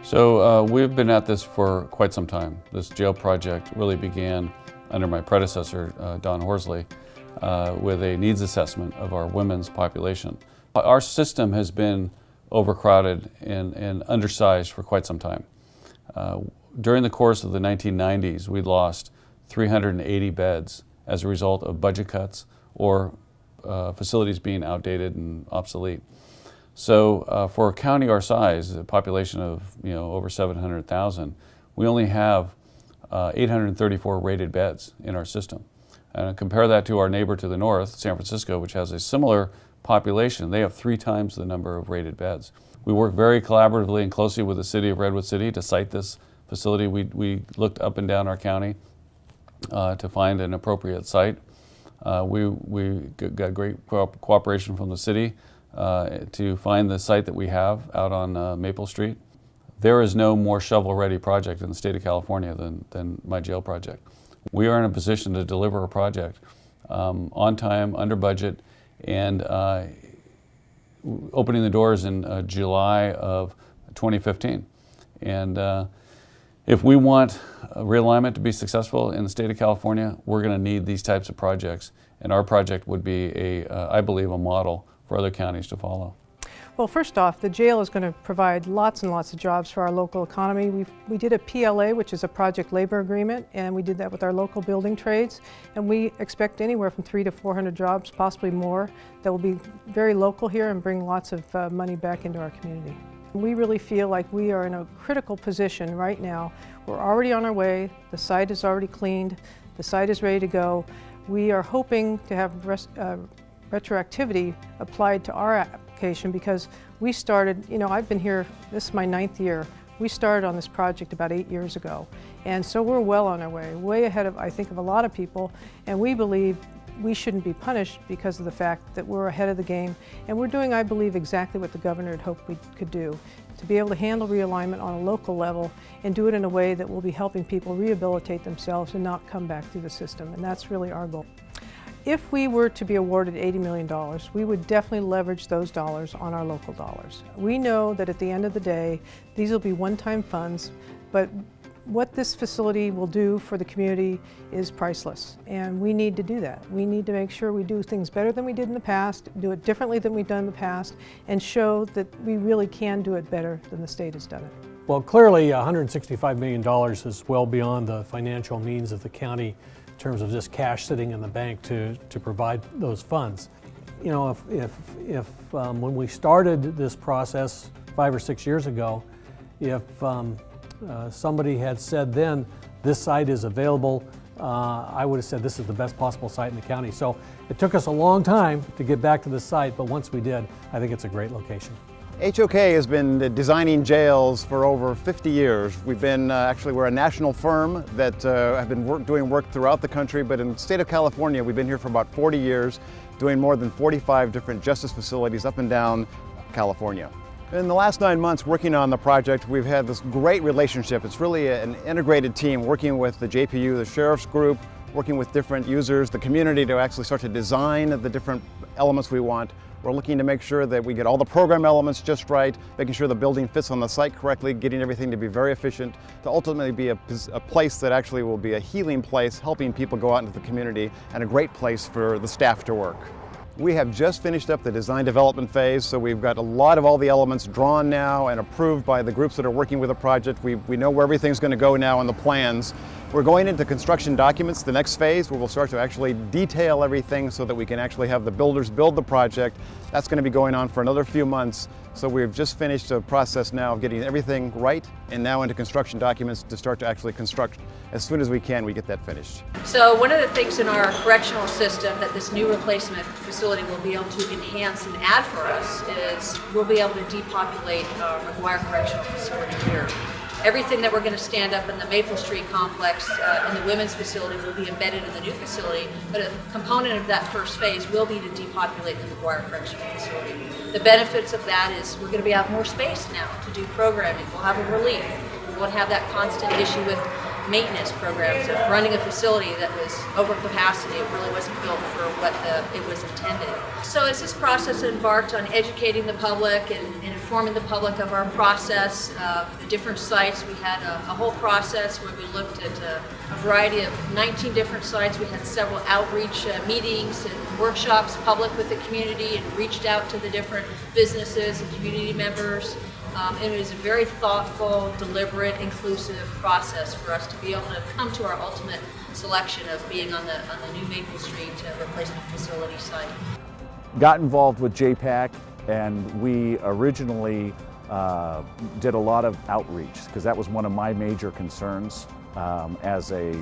So we've been at this for quite some time. This jail project really began under my predecessor, Don Horsley, with a needs assessment of our women's population. Our system has been overcrowded and undersized for quite some time. During the course of the 1990s, we lost 380 beds as a result of budget cuts or facilities being outdated and obsolete. So for a county our size, a population of over 700,000, we only have 834 rated beds in our system. And compare that to our neighbor to the north, San Francisco, which has a similar population. They have 3 times the number of rated beds. We work very collaboratively and closely with the city of Redwood City to site this facility. We looked up and down our county to find an appropriate site. We got great cooperation from the city to find the site that we have out on Maple Street. There is no more shovel-ready project in the state of California than my jail project. We are in a position to deliver a project on time, under budget, and opening the doors in July of 2015. And if we want realignment to be successful in the state of California, we're going to need these types of projects, and our project would be, I believe, a model for other counties to follow. Well, first off, the jail is going to provide lots and lots of jobs for our local economy. We did a PLA, which is a project labor agreement, and we did that with our local building trades. And we expect anywhere from 300 to 400 jobs, possibly more, that will be very local here and bring lots of money back into our community. We really feel like we are in a critical position right now. We're already on our way. The site is already cleaned. The site is ready to go. We are hoping to have retroactivity applied to our application because we started, I've been here, this is my 9th year. We started on this project about 8 years ago. And so we're well on our way ahead of, I think, of a lot of people. And we believe we shouldn't be punished because of the fact that we're ahead of the game. And we're doing, I believe, exactly what the governor had hoped we could do, to be able to handle realignment on a local level and do it in a way that will be helping people rehabilitate themselves and not come back through the system. And that's really our goal. If we were to be awarded $80 million, we would definitely leverage those dollars on our local dollars. We know that at the end of the day, these will be one-time funds, but what this facility will do for the community is priceless, and we need to do that. We need to make sure we do things better than we did in the past, do it differently than we've done in the past, and show that we really can do it better than the state has done it. Well, clearly $165 million is well beyond the financial means of the county in terms of just cash sitting in the bank to provide those funds. If when we started this process 5 or 6 years ago, if somebody had said then, this site is available, I would have said this is the best possible site in the county. So it took us a long time to get back to the site, but once we did, I think it's a great location. HOK has been designing jails for over 50 years. We've been, we're a national firm that have been doing work throughout the country, but in the state of California, we've been here for about 40 years, doing more than 45 different justice facilities up and down California. In the last 9 months working on the project, we've had this great relationship. It's really an integrated team working with the JPU, the Sheriff's Group, working with different users, the community to actually start to design the different elements we want. We're looking to make sure that we get all the program elements just right, making sure the building fits on the site correctly, getting everything to be very efficient, to ultimately be a place that actually will be a healing place, helping people go out into the community, and a great place for the staff to work. We have just finished up the design development phase, so we've got a lot of all the elements drawn now and approved by the groups that are working with the project. We know where everything's going to go now in the plans. We're going into construction documents, the next phase, where we'll start to actually detail everything so that we can actually have the builders build the project. That's going to be going on for another few months. So we've just finished a process now of getting everything right and now into construction documents to start to actually construct. As soon as we can, we get that finished. So one of the things in our correctional system that this new replacement facility will be able to enhance and add for us is we'll be able to depopulate McGuire Correctional Facility here. Everything that we're going to stand up in the Maple Street complex in the women's facility will be embedded in the new facility, but a component of that first phase will be to depopulate the McGuire Correctional Facility. The benefits of that is we're going to be out more space now to do programming. We'll have a relief. We won't have that constant issue with maintenance programs of running a facility that was over capacity. It really wasn't built for what it was intended. So as this process embarked on educating the public and informing the public of our process, the different sites. We had a whole process where we looked at a variety of 19 different sites. We had several outreach meetings and workshops, public with the community, and reached out to the different businesses and community members. And it was a very thoughtful, deliberate, inclusive process for us to be able to come to our ultimate selection of being on the new Maple Street replacement facility site. Got involved with JPAC, and we originally did a lot of outreach because that was one of my major concerns as a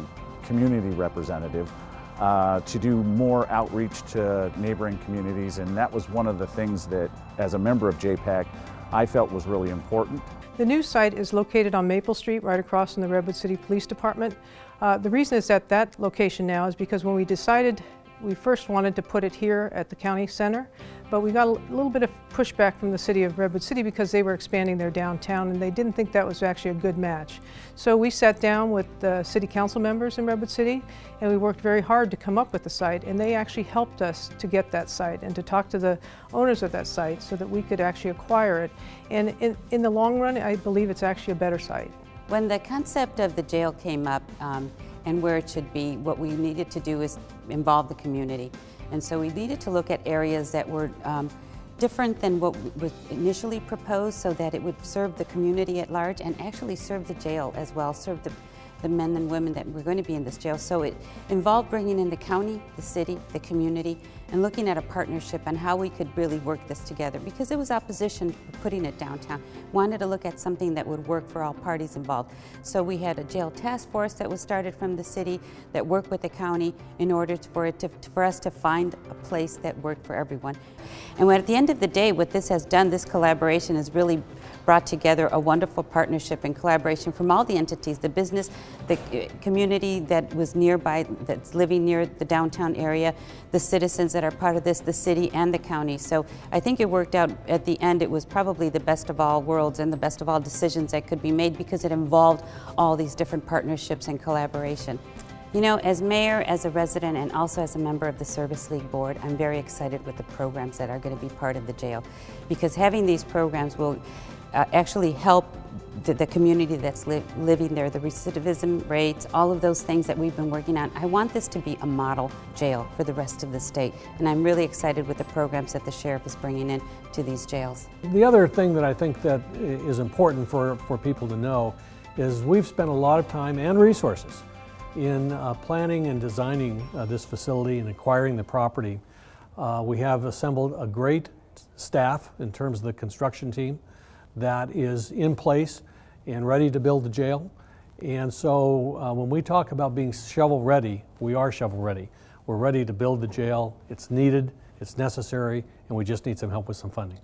community representative, to do more outreach to neighboring communities, and that was one of the things that, as a member of JPAC, I felt was really important. The new site is located on Maple Street, right across from the Redwood City Police Department. The reason it's at that location now is because when we decided, we first wanted to put it here at the county center, but we got a little bit of pushback from the city of Redwood City because they were expanding their downtown and they didn't think that was actually a good match. So we sat down with the city council members in Redwood City and we worked very hard to come up with the site, and they actually helped us to get that site and to talk to the owners of that site so that we could actually acquire it. And in the long run, I believe it's actually a better site. When the concept of the jail came up and where it should be, what we needed to do is involve the community. And so we needed to look at areas that were different than what was initially proposed so that it would serve the community at large and actually serve the jail as well, serve the men and women that were going to be in this jail. So it involved bringing in the county, the city, the community, and looking at a partnership on how we could really work this together, because there was opposition to putting it downtown. Wanted to look at something that would work for all parties involved. So we had a jail task force that was started from the city that worked with the county in order for us to find a place that worked for everyone. And at the end of the day, what this has done, this collaboration has really brought together a wonderful partnership and collaboration from all the entities, the business, the community that was nearby, that's living near the downtown area, the citizens that are part of this, the city and the county. So I think it worked out at the end. It was probably the best of all worlds and the best of all decisions that could be made because it involved all these different partnerships and collaboration. You know, as mayor, as a resident, and also as a member of the Service League Board, I'm very excited with the programs that are going to be part of the jail, because having these programs will actually help the community that's living there, the recidivism rates, all of those things that we've been working on. I want this to be a model jail for the rest of the state, and I'm really excited with the programs that the sheriff is bringing in to these jails. The other thing that I think that is important for people to know is we've spent a lot of time and resources in planning and designing this facility and acquiring the property. We have assembled a great staff in terms of the construction team that is in place and ready to build the jail. And so when we talk about being shovel ready, we are shovel ready. We're ready to build the jail. It's needed, it's necessary, and we just need some help with some funding.